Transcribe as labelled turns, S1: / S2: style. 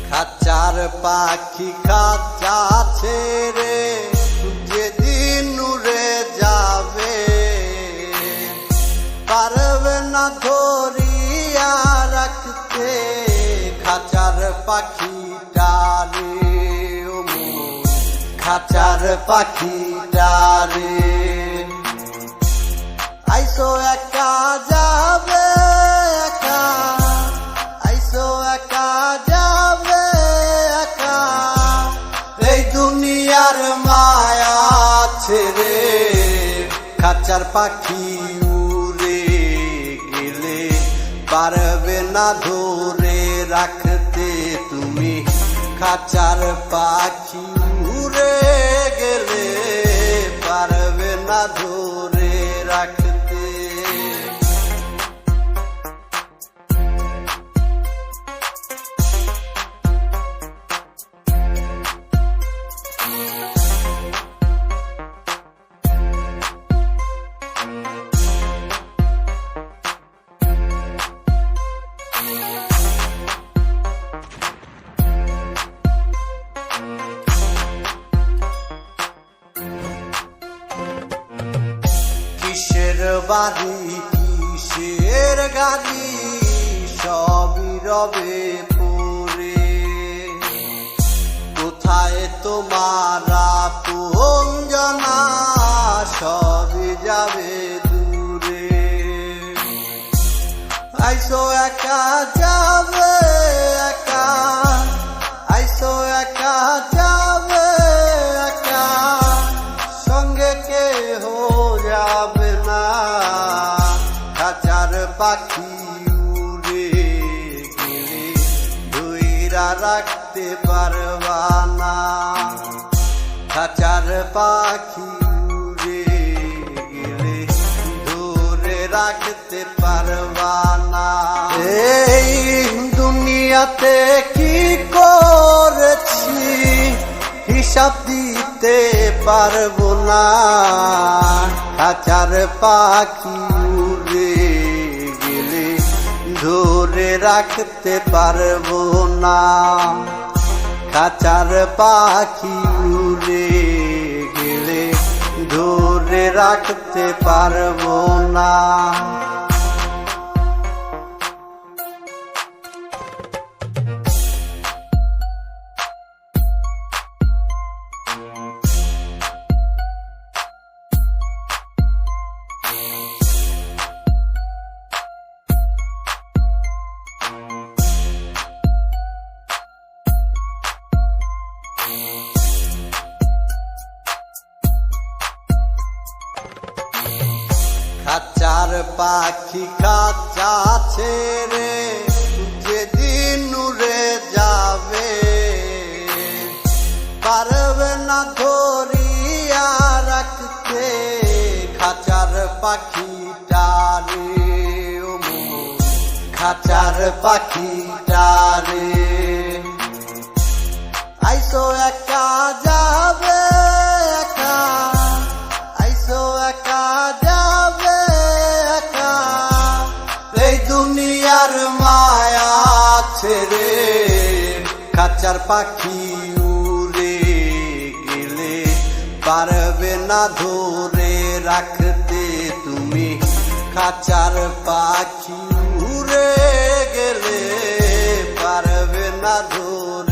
S1: খাঁচার পাখি খাঁচা ছেড়ে যেদিন উড়ে যাবে, পারবে না ধরিয়া রাখতে খাঁচার পাখিটারে। ও মন, খাঁচার পাখিটারে। আইসো একা যাবে একা, আইসো একা যাবে একা, এই দুনিয়ার মায়া ছেড়ে খাঁচার পাখি উড়ে গেলে পারবে না ধরে রাখতে তুমি খাঁচার পাখি উড়ে গেলে পারবে না ধরে রাখতে। কিসের বাড়ি কিসের গাড়ি সবই রবে পড়ে, কোথায় তোমার আপন জানা সবই যাবে দূরে। আইসো একা যাবে একা, আইসো একা যাবে একা, সঙ্গে কেহ যাবে না খাঁচার পাখি উড়ে গেলে ধইরা রাখতে পারবা না। খাঁচার পাখি উড়ে গেলে ধরে রাখতে পারবা না। এই দুনিয়াতে কি করেছি হিসাব দিতে পারবো না, খাঁচার পাখি উড়ে গেলে ধরে রাখতে পারবো না। খাঁচার পাখি উড়ে গেলে ধরে রাখতে পারবো না। খাঁচার পাখি খাঁচা ছেড়ে যেদিন উড়ে যাবে, পারবে না ধরিয়া রাখতে খাঁচার পাখিটারে। ও মন, খাঁচার পাখিটারে। আইসো একা যাবে একা, আইসো একা যাবে একা, এই দুনিয়ার মায়া ছেড়ে খাঁচার পাখি উড়ে গেলে পারবে না ধরে রাখতে তুমি খাঁচার পাখি উড়ে গেলে পারবে না ধরে